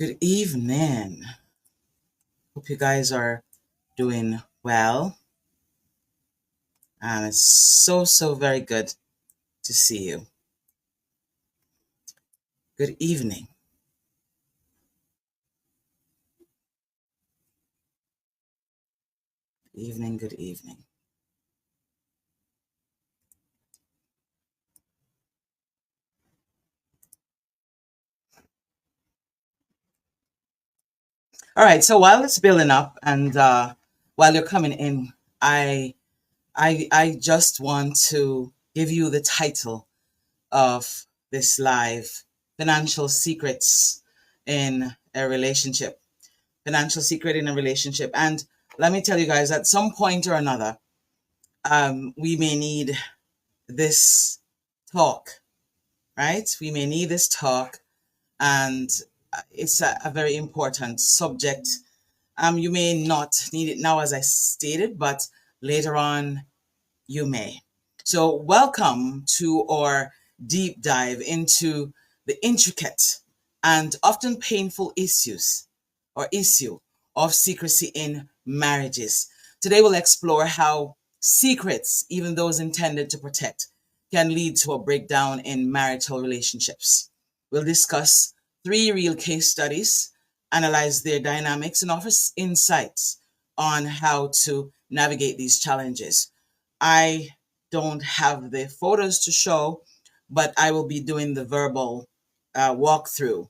Good evening. Hope you guys are doing well. And it's so very good to see you. Good evening. Good evening. Good evening. All right. So while it's building up and while you're coming in, I I just want to give you the title of this live: Financial Secrets in a Relationship. Financial secret in a relationship. And let me tell you guys, at some point or another, we may need this talk, right? We may need this talk, and it's a very important subject. You may not need it now, as I stated, but later on you may. So, welcome to our deep dive into the intricate and often painful issue of secrecy in marriages. Today, we'll explore how secrets, even those intended to protect, can lead to a breakdown in marital relationships. We'll discuss three real case studies, analyze their dynamics, and offer insights on how to navigate these challenges. I don't have the photos to show, but I will be doing the verbal walkthrough.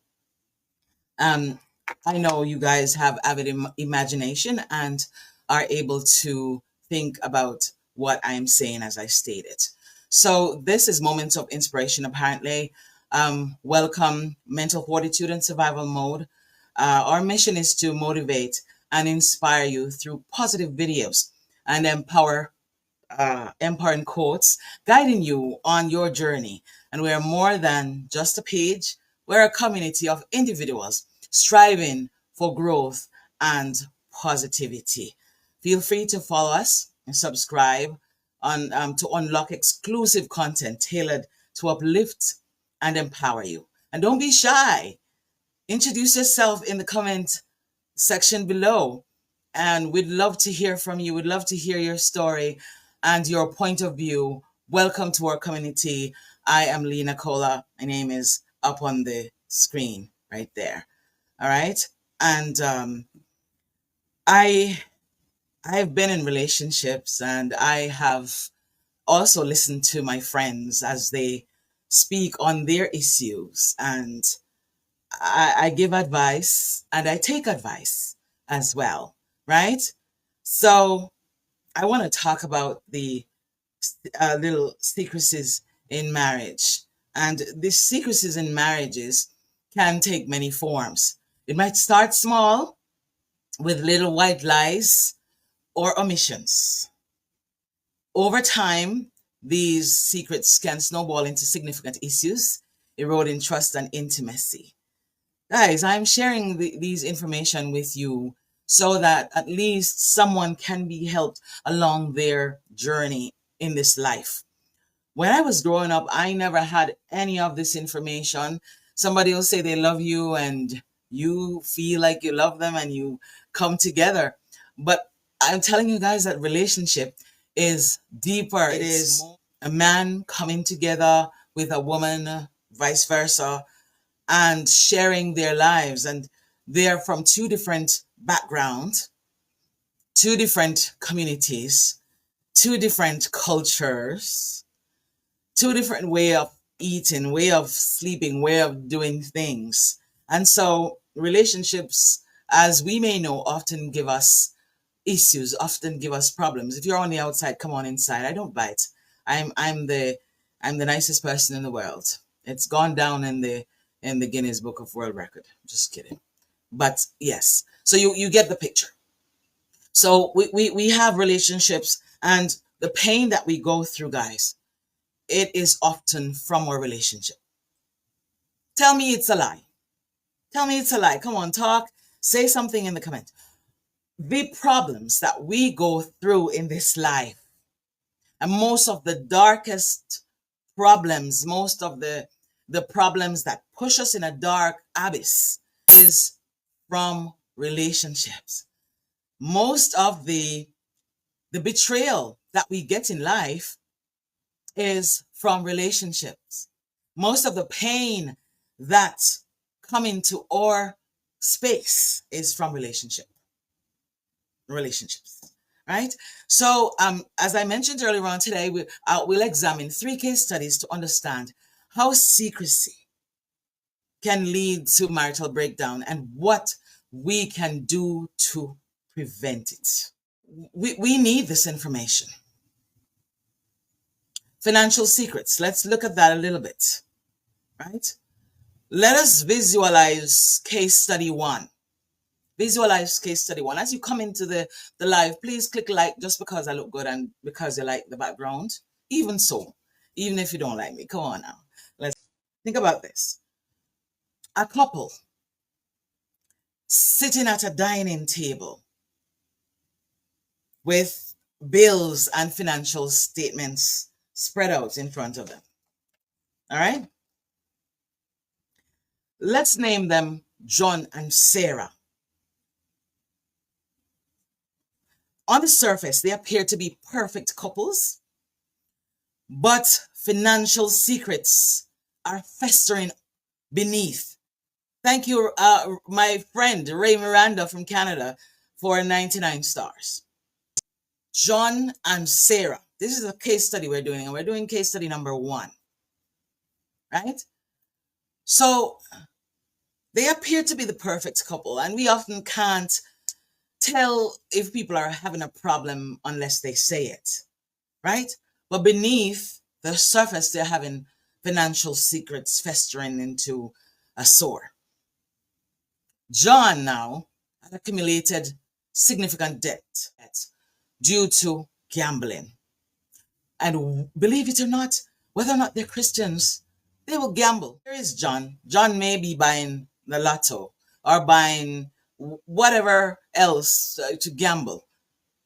Um, I know you guys have avid imagination and are able to think about what I'm saying as I state it. So, this is Moments of Inspiration, apparently. Welcome, Mental Fortitude and Survival Mode. Our mission is to motivate and inspire you through positive videos and empowering quotes, guiding you on your journey. And we're more than just a page, we're a community of individuals striving for growth and positivity. Feel free to follow us and subscribe to unlock exclusive content tailored to uplift and empower you. And don't be shy. Introduce yourself in the comment section below. And we'd love to hear from you. We'd love to hear your story and your point of view. Welcome to our community. I am Lee Nacola. My name is up on the screen right there. All right. And I I've been in relationships, and I have also listened to my friends as they speak on their issues, and I give advice and I take advice as well, right? So I want to talk about the little secrecies in marriage. And these secrecies in marriages can take many forms. It might start small with little white lies or omissions. Over time, these secrets can snowball into significant issues, eroding trust and intimacy. Guys, I'm sharing these information with you so that at least someone can be helped along their journey in this life. When I was growing up, I never had any of this information. Somebody will say they love you and you feel like you love them and you come together. But I'm telling you guys that relationship is deeper. It is a man coming together with a woman, vice versa, and sharing their lives. And they're from two different backgrounds, two different communities, two different cultures, two different way of eating, way of sleeping, way of doing things. And so relationships, as we may know, often give us issues, often give us problems. If you're on the outside, come on inside. I don't bite. I'm the nicest person in the world. It's gone down in the Guinness Book of World Record. Just kidding. But yes. So you get the picture. So we have relationships, and the pain that we go through, guys, it is often from our relationship. Tell me it's a lie. Tell me it's a lie. Come on, talk. Say something in the comment. The problems that we go through in this life, and most of the darkest problems, most of the problems that push us in a dark abyss is from relationships. Most of the betrayal that we get in life is from relationships. Most of the pain that come into our space is from relationships, right? So, as I mentioned earlier on today, we'll examine 3 case studies to understand how secrecy can lead to marital breakdown and what we can do to prevent it. We need this information. Financial secrets. Let's look at that a little bit, right? Let us visualize case study 1. Visualize case study 1. As you come into the live, please click like just because I look good and because you like the background. Even so, even if you don't like me, come on now. Let's think about this. A couple sitting at a dining table with bills and financial statements spread out in front of them. All right? Let's name them John and Sarah. On the surface, they appear to be perfect couples, but financial secrets are festering beneath. Thank you, my friend Ray Miranda from Canada, for 99 stars. John and Sarah. This is a case study we're doing, and we're doing case study number 1, right? So they appear to be the perfect couple, and we often can't tell if people are having a problem unless they say it, right? But beneath the surface, they're having financial secrets festering into a sore. John now had accumulated significant debt due to gambling. And believe it or not, whether or not they're Christians, they will gamble. Here is John. John may be buying the lotto or buying whatever else to gamble,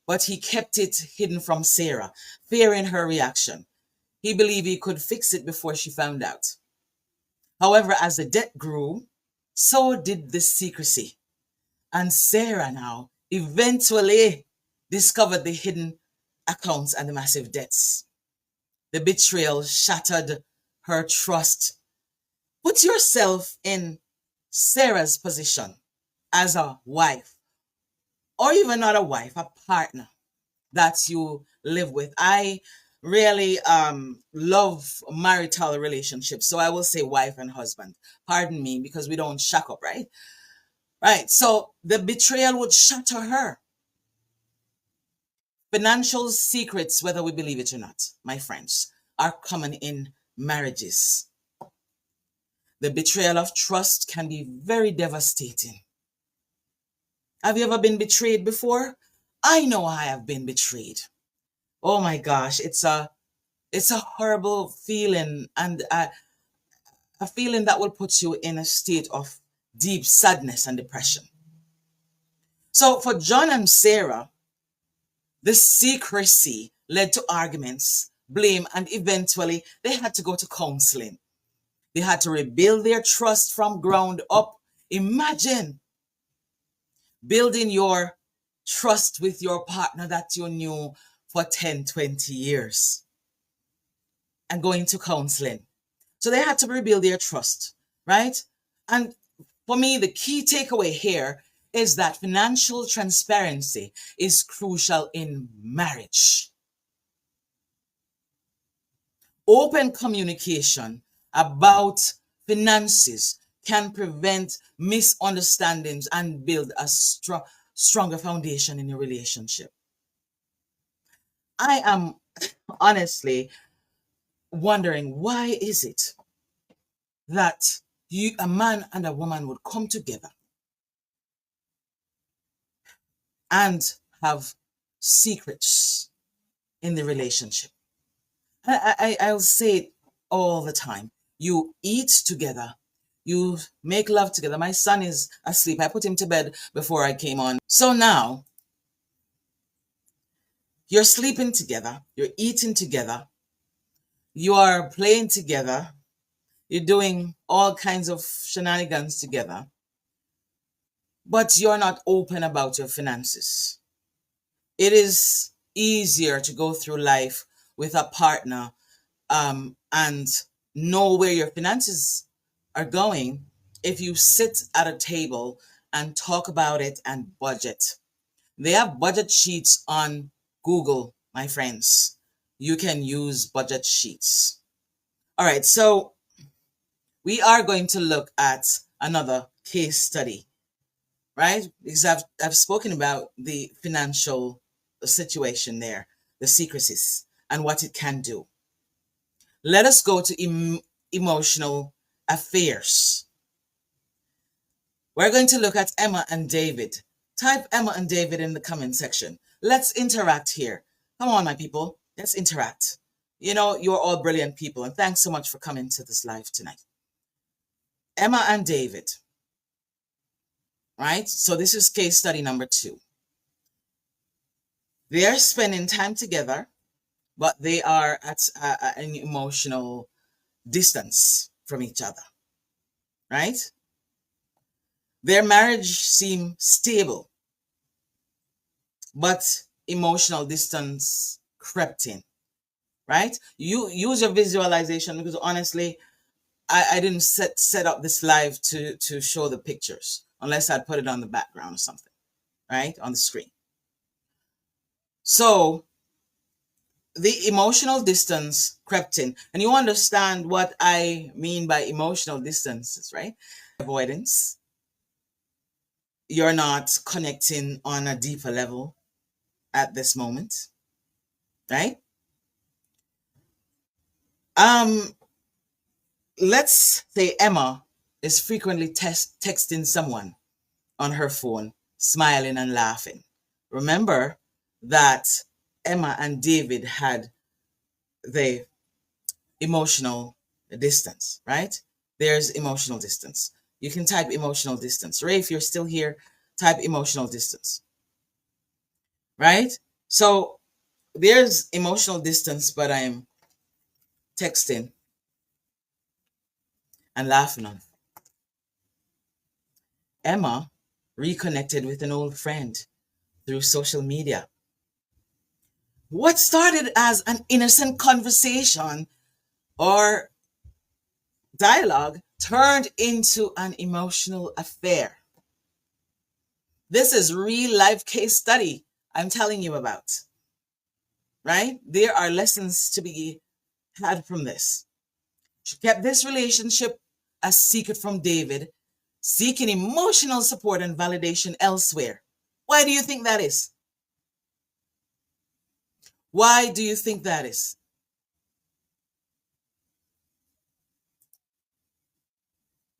but he kept it hidden from Sarah, fearing her reaction. He believed he could fix it before she found out. However, as the debt grew, so did the secrecy. And Sarah now eventually discovered the hidden accounts and the massive debts. The betrayal shattered her trust. Put yourself in Sarah's position as a wife, or even not a wife, a partner that you live with. I really love marital relationships, so I will say wife and husband. Pardon me, because we don't shack up, right? Right. So the betrayal would shatter her. Financial secrets, whether we believe it or not, my friends, are common in marriages. The betrayal of trust can be very devastating. Have you ever been betrayed before? I know I have been betrayed. Oh my gosh, it's a horrible feeling, and a feeling that will put you in a state of deep sadness and depression. So for John and Sarah, the secrecy led to arguments, blame, and eventually they had to go to counseling. They had to rebuild their trust from ground up. Imagine building your trust with your partner that you knew for 10, 20 years and going to counseling. So they had to rebuild their trust, right? And for me, the key takeaway here is that financial transparency is crucial in marriage. Open communication about finances can prevent misunderstandings and build a stronger foundation in a relationship. I am honestly wondering, why is it that a man and a woman would come together and have secrets in the relationship? I'll say it all the time. You eat together. You make love together. My son is asleep. I put him to bed before I came on. So now you're sleeping together. You're eating together. You are playing together. You're doing all kinds of shenanigans together. but you're not open about your finances. It is easier to go through life with a partner and know where your finances are going if you sit at a table and talk about it and budget. They have budget sheets on Google, my friends. You can use budget sheets. All right, so we are going to look at another case study, right? Because I've spoken about the financial situation there, the secrecies, and what it can do. Let us go to emotional affairs. We're going to look at Emma and David. Type Emma and David in the comment section. Let's interact here. Come on, my people. Let's interact. You know, you're all brilliant people, and thanks so much for coming to this live tonight. Emma and David, right? So this is case study number 2. They are spending time together, but they are at an emotional distance from each other, right? Their marriage seemed stable, but emotional distance crept in, right? You use your visualization, because honestly, I didn't set up this live to show the pictures unless I'd put it on the background or something, right? On the screen. So the emotional distance crept in, and you understand what I mean by emotional distances, right? Avoidance. You're not connecting on a deeper level at this moment, right? Um, let's say Emma is frequently texting someone on her phone, smiling and laughing. Remember that Emma and David had the emotional distance, right? There's emotional distance. You can type emotional distance. Ray, if you're still here, type emotional distance, right? So there's emotional distance, but I'm texting and laughing on. Emma reconnected with an old friend through social media. What started as an innocent conversation or dialogue turned into an emotional affair. This is real life case study I'm telling you about, right? There are lessons to be had from this. She kept this relationship a secret from David, seeking emotional support and validation elsewhere. Why do you think that is? Why do you think that is?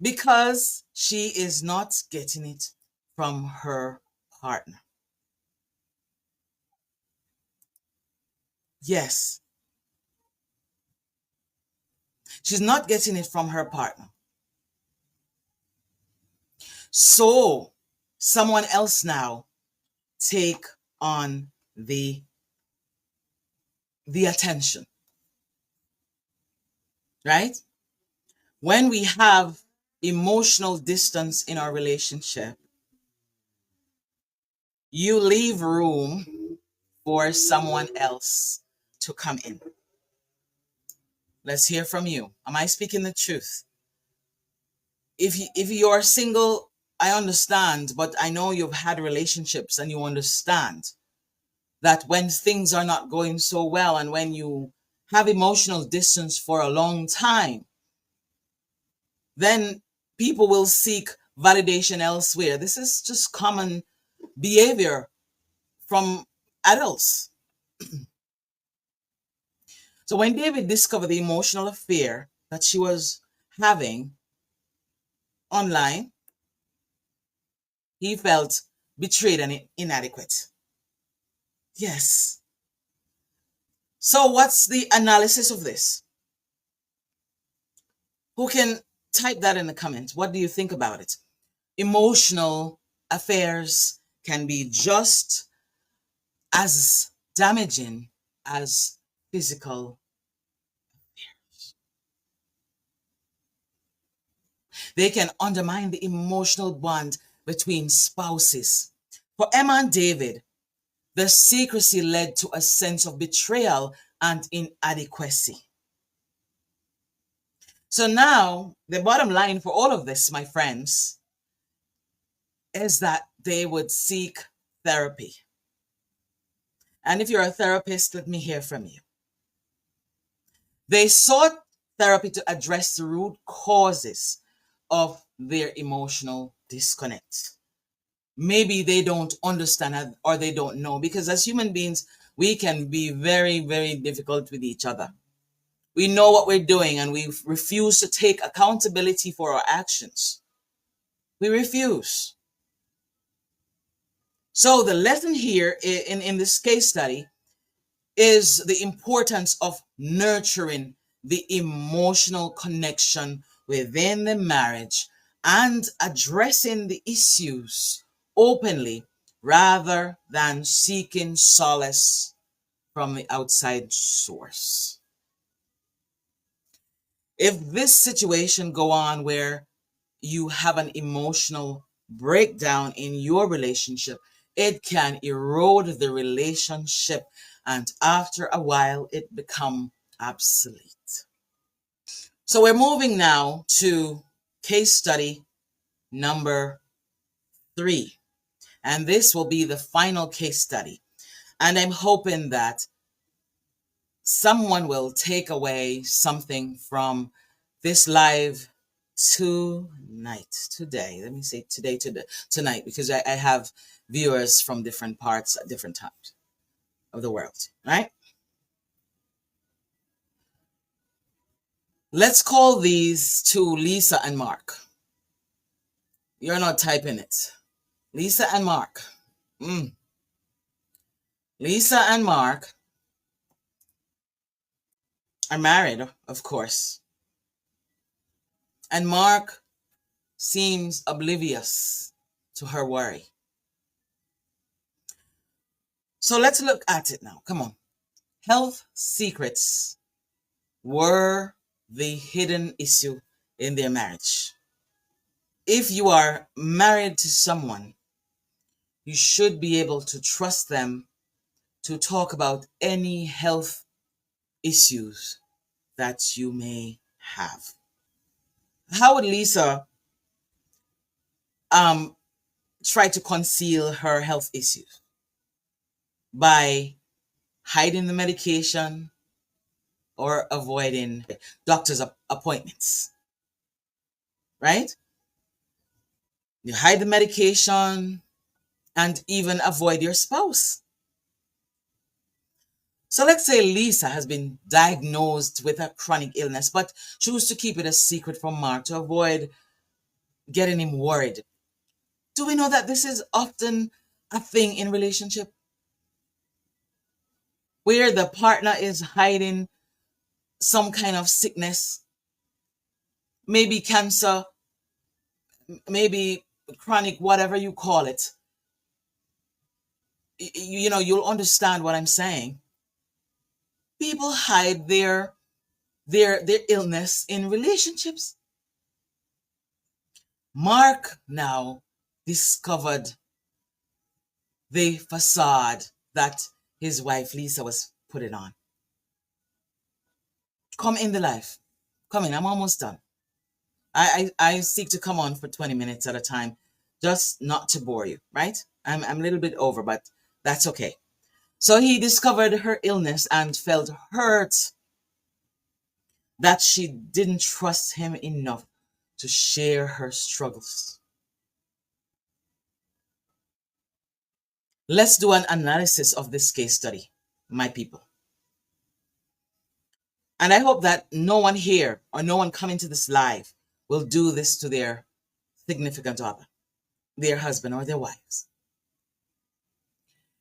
Because she is not getting it from her partner. Yes, she's not getting it from her partner. So someone else now take on the attention, right? When we have emotional distance in our relationship, you leave room for someone else to come in. Let's hear from you. Am I speaking the truth? If you're single, I understand, but I know you've had relationships and you understand that when things are not going so well and when you have emotional distance for a long time, then people will seek validation elsewhere. This is just common behavior from adults. So when David discovered the emotional affair that she was having online, he felt betrayed and inadequate. Yes. So what's the analysis of this? Who can type that in the comments? What do you think about it? Emotional affairs can be just as damaging as physical. They can undermine the emotional bond between spouses. For Emma and David, the secrecy led to a sense of betrayal and inadequacy. So now, the bottom line for all of this, my friends, is that they would seek therapy. And if you're a therapist, let me hear from you. They sought therapy to address the root causes of their emotional disconnect. Maybe they don't understand or they don't know, because as human beings, we can be very, very difficult with each other. We know what we're doing and we refuse to take accountability for our actions. We refuse. So the lesson here in this case study is the importance of nurturing the emotional connection within the marriage and addressing the issues openly rather than seeking solace from the outside source. If this situation go on where you have an emotional breakdown in your relationship, it can erode the relationship and after a while it become obsolete. So we're moving now to case study number 3. And this will be the final case study. And I'm hoping that someone will take away something from this live today. Let me say tonight, because I have viewers from different parts at different times of the world, right? Let's call these two Lisa and Mark. You're not typing it. Lisa and Mark. Lisa and Mark are married, of course. And Mark seems oblivious to her worry. So let's look at it now. Come on. Health secrets were the hidden issue in their marriage. If you are married to someone, you should be able to trust them to talk about any health issues that you may have. How would Lisa try to conceal her health issues? By hiding the medication or avoiding doctor's appointments, right? You hide the medication and even avoid your spouse. So let's say Lisa has been diagnosed with a chronic illness, but choose to keep it a secret from Mark to avoid getting him worried. Do we know that this is often a thing in relationship? Where the partner is hiding some kind of sickness, maybe cancer, maybe chronic, whatever you call it. You'll understand what I'm saying. People hide their illness in relationships. Mark now discovered the facade that his wife Lisa was putting on. Come in the life. Come in, I'm almost done. I seek to come on for 20 minutes at a time, just not to bore you, right? I'm a little bit over, but that's okay. So he discovered her illness and felt hurt that she didn't trust him enough to share her struggles. Let's do an analysis of this case study, my people. And I hope that no one here or no one coming to this live will do this to their significant other, their husband or their wives.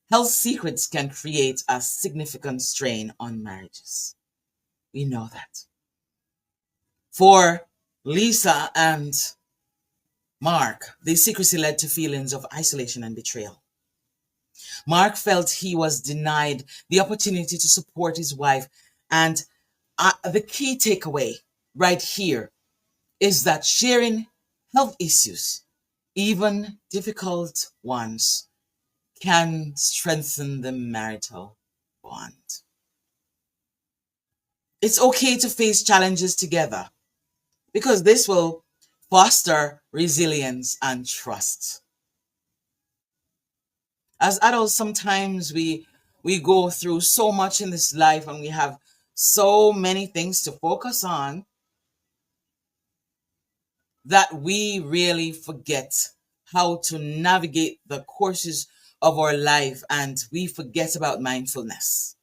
Health secrets can create a significant strain on marriages. We know that. For Lisa and Mark, the secrecy led to feelings of isolation and betrayal. Mark felt he was denied the opportunity to support his wife. And the key takeaway right here is that sharing health issues even difficult ones, can strengthen the marital bond. It's okay to face challenges together because this will foster resilience and trust. As adults, sometimes we go through so much in this life and we have so many things to focus on that we really forget how to navigate the courses of our life, and we forget about mindfulness.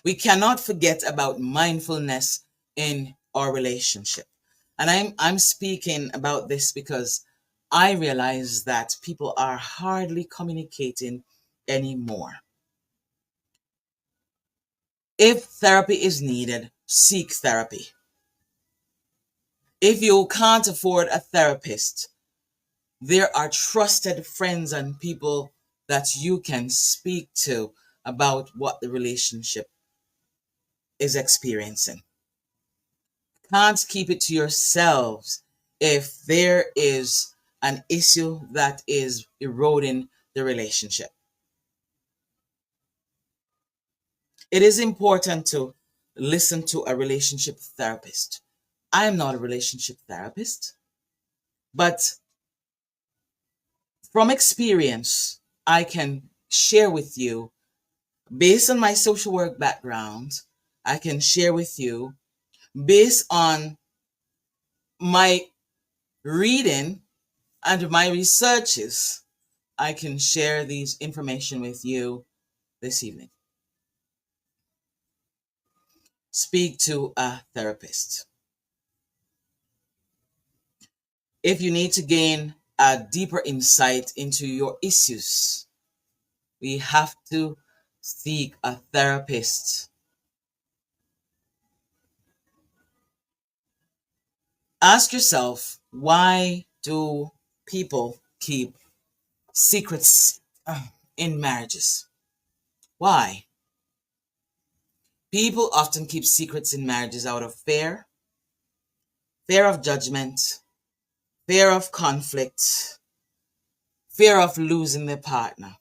We cannot forget about mindfulness in our relationship. And I'm speaking about this because I realize that people are hardly communicating anymore. If therapy is needed, seek therapy. If you can't afford a therapist, there are trusted friends and people that you can speak to about what the relationship is experiencing. Can't keep it to yourselves if there is an issue that is eroding the relationship. It is important to listen to a relationship therapist. I am not a relationship therapist, but from experience, I can share with you, based on my social work background, I can share with you, based on my reading and my researches, I can share these information with you this evening. Speak to a therapist. If you need to gain a deeper insight into your issues, we have to seek a therapist. Ask yourself, why do people keep secrets in marriages? Why? People often keep secrets in marriages out of fear, fear of judgment, fear of conflict, fear of losing their partner.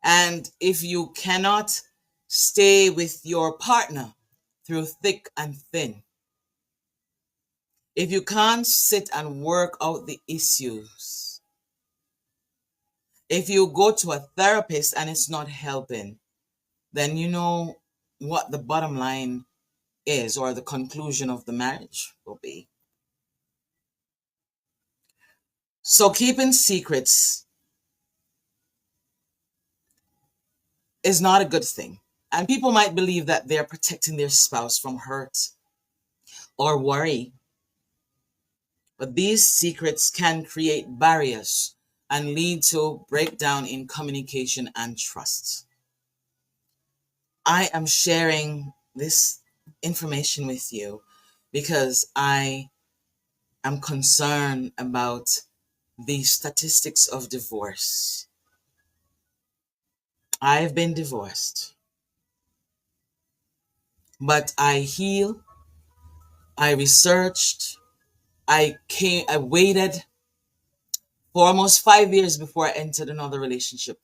And if you cannot stay with your partner through thick and thin, if you can't sit and work out the issues, if you go to a therapist and it's not helping, then you know what the bottom line is, or the conclusion of the marriage will be. So keeping secrets is not a good thing. And people might believe that they're protecting their spouse from hurt or worry. But these secrets can create barriers and lead to breakdown in communication and trust. I am sharing this information with you because I am concerned about the statistics of divorce. I've been divorced, but I healed, I researched, I waited for almost 5 years before I entered another relationship.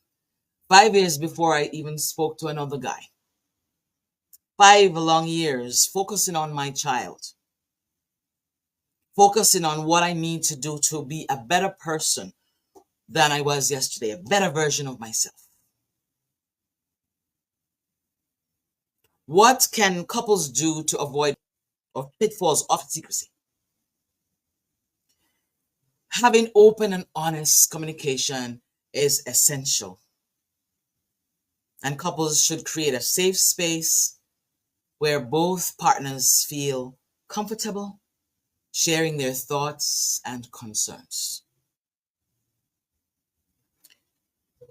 5 years before I even spoke to another guy. 5 long years focusing on my child, focusing on what I need to do to be a better person than I was yesterday, a better version of myself. What can couples do to avoid or pitfalls of secrecy? Having open and honest communication is essential, and couples should create a safe space where both partners feel comfortable sharing their thoughts and concerns.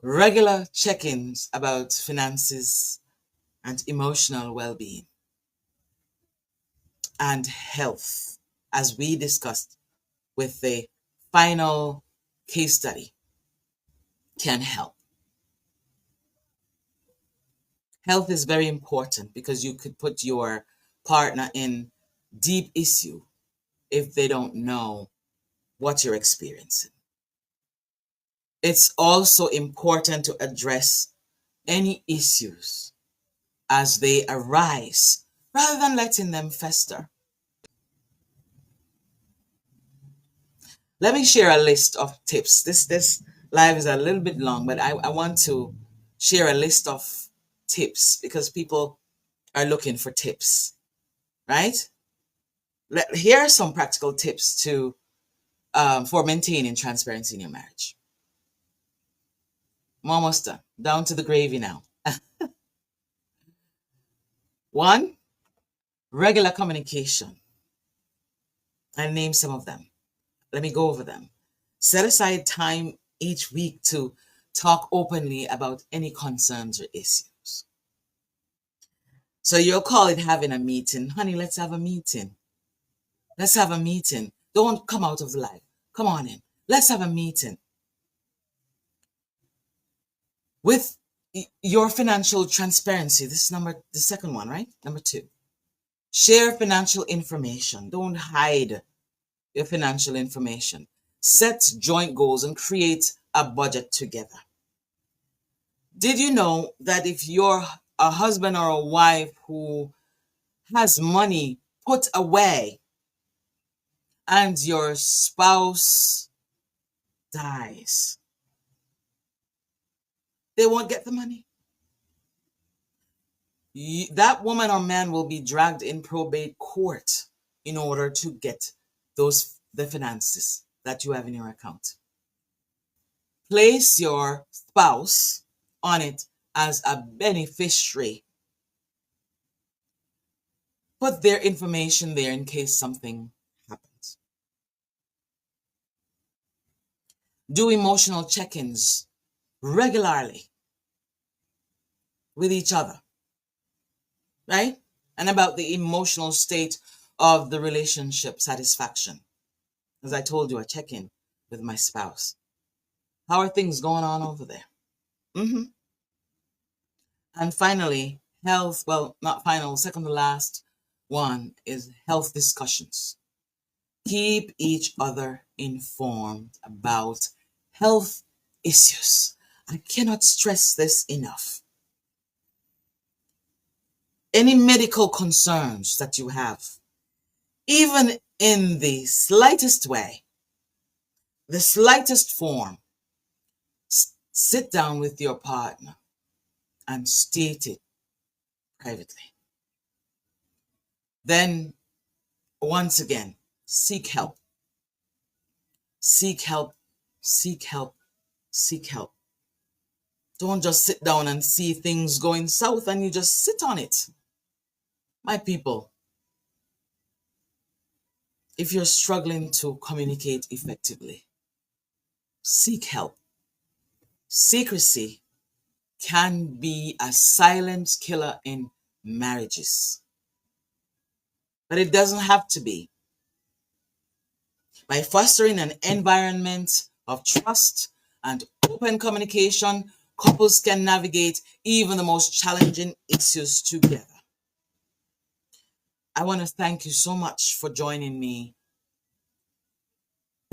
Regular check-ins about finances and emotional well-being and health, as we discussed with the final case study, can help. Health is very important because you could put your partner in deep issue if they don't know what you're experiencing. It's also important to address any issues as they arise rather than letting them fester. Let me share a list of tips. This live is a little bit long, but I want to share a list of tips because people are looking for tips, right? Here are some practical tips to for maintaining transparency in your marriage. I'm almost done. Down to the gravy now. One, regular communication. I'll name some of them. Let me go over them. Set aside time each week to talk openly about any concerns or issues. So you'll call it having a meeting. Honey, let's have a meeting. Let's have a meeting. Don't come out of the life. Come on in. Let's have a meeting. With your financial transparency, this is the second one, right? Number two, share financial information. Don't hide your financial information. Set joint goals and create a budget together. Did you know that if you're a husband or a wife who has money put away and your spouse dies, they won't get the money? That woman or man will be dragged in probate court in order to get the finances that you have in your account. Place your spouse on it as a beneficiary. Put their information there in case something happens. Do emotional check-ins regularly with each other, right? And about the emotional state of the relationship satisfaction. As I told you, I check in with my spouse. How are things going on over there? And finally, health, well, not final, second to last one is health discussions. Keep each other informed about health issues. I cannot stress this enough. Any medical concerns that you have, even in the slightest way, the slightest form, sit down with your partner and state it privately. Then, once again, seek help. Seek help, seek help, seek help. Don't just sit down and see things going south and you just sit on it. My people, if you're struggling to communicate effectively, seek help. Secrecy can be a silent killer in marriages, but it doesn't have to be. By fostering an environment of trust and open communication, couples can navigate even the most challenging issues together. I want to thank you so much for joining me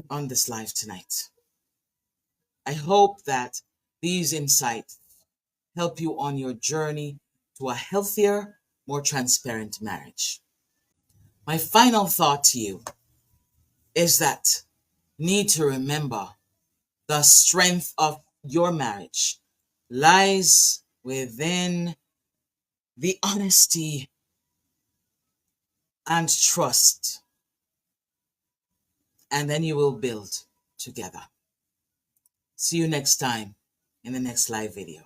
on this live tonight. I hope that these insights help you on your journey to a healthier, more transparent marriage. My final thought to you is that you need to remember the strength of your marriage lies within the honesty and trust, and then you will build together. See you next time in the next live video.